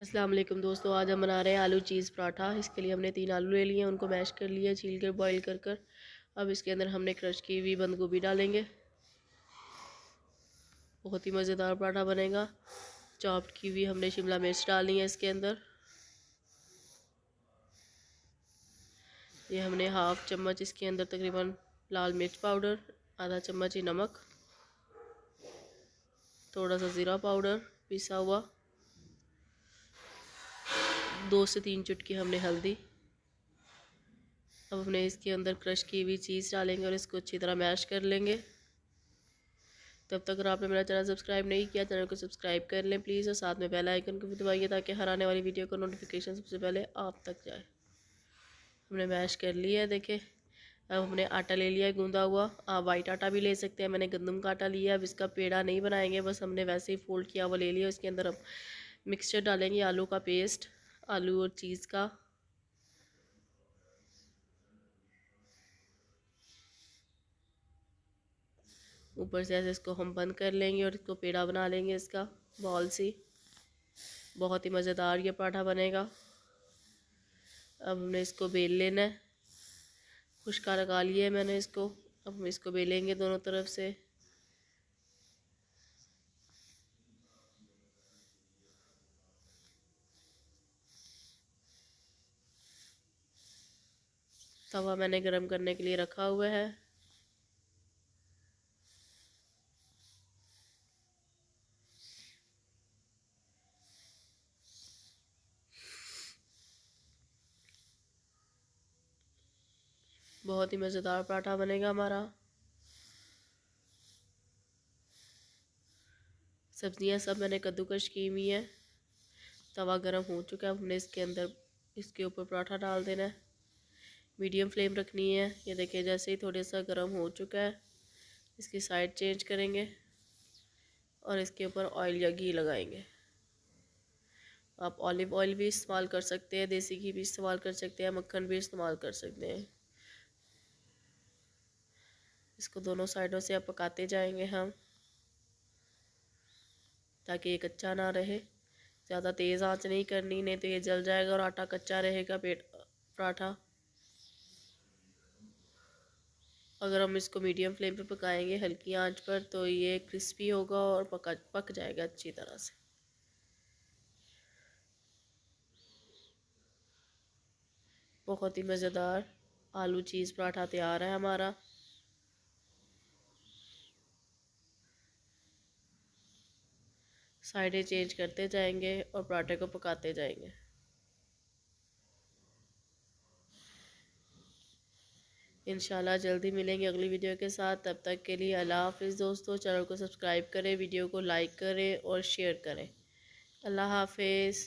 अस्सलाम वालेकुम दोस्तों, आज हम बना रहे हैं आलू चीज़ पराठा। इसके लिए हमने 3 आलू ले लिए, उनको मैश कर लिया, छील कर बॉईल कर अब इसके अंदर हमने क्रश की हुई बंद गोभी डालेंगे। बहुत ही मज़ेदार पराठा बनेगा। चॉप्ड की हुई हमने शिमला मिर्च डालनी है इसके अंदर। ये हमने हाफ़ चम्मच इसके अंदर तकरीबन लाल मिर्च पाउडर, आधा चम्मच ही नमक, थोड़ा सा ज़ीरा पाउडर पिसा हुआ, 2 से 3 चुटकी हमने हल्दी। अब हमने इसके अंदर क्रश की हुई चीज़ डालेंगे और इसको अच्छी तरह मैश कर लेंगे। तब तक अगर आपने मेरा चैनल सब्सक्राइब नहीं किया, चैनल को सब्सक्राइब कर लें प्लीज़, और साथ में बेल आइकन को भी दबाइए ताकि हर आने वाली वीडियो का नोटिफिकेशन सबसे पहले आप तक जाए। हमने मैश कर लिया है, देखें। अब हमने आटा ले लिया है गूंदा हुआ। आप वाइट आटा भी ले सकते हैं, मैंने गंदम का आटा लिया। अब इसका पेड़ा नहीं बनाएंगे, बस हमने वैसे ही फोल्ड किया हुआ ले लिया। इसके अंदर अब मिक्सचर डालेंगे, आलू का पेस्ट, आलू और चीज़ का। ऊपर से ऐसे इसको हम बंद कर लेंगे और इसको पेड़ा बना लेंगे इसका बॉल से। बहुत ही मज़ेदार ये पराठा बनेगा। अब हमने इसको बेल लेना है। खुश्का लगा लिया है मैंने इसको। अब हम इसको बेलेंगे दोनों तरफ से। तवा मैंने गरम करने के लिए रखा हुआ है। बहुत ही मज़ेदार पराठा बनेगा हमारा। सब्जियां सब मैंने कद्दूकश की हुई हैं। तवा गरम हो चुका है। हमने इसके अंदर इसके ऊपर पराठा डाल देना है। मीडियम फ्लेम रखनी है। ये देखिए, जैसे ही थोड़ा सा गरम हो चुका है, इसकी साइड चेंज करेंगे और इसके ऊपर ऑयल या घी लगाएंगे। आप ऑलिव ऑयल भी इस्तेमाल कर सकते हैं, देसी घी भी इस्तेमाल कर सकते हैं, मक्खन भी इस्तेमाल कर सकते हैं। इसको दोनों साइडों से अब पकाते जाएंगे हम, ताकि ये कच्चा ना रहे। ज़्यादा तेज़ आंच नहीं करनी, नहीं तो ये जल जाएगा और आटा कच्चा रहेगा पराठा। अगर हम इसको मीडियम फ्लेम पे पकाएंगे हल्की आंच पर, तो ये क्रिस्पी होगा और पक जाएगा अच्छी तरह से। बहुत ही मज़ेदार आलू चीज़ पराठा तैयार है हमारा। साइडें चेंज करते जाएंगे और पराठे को पकाते जाएंगे। इंशाल्लाह जल्दी मिलेंगे अगली वीडियो के साथ। तब तक के लिए अल्लाह हाफ़िज़ दोस्तों। चैनल को सब्सक्राइब करें, वीडियो को लाइक करें और शेयर करें। अल्लाह हाफ़िज़।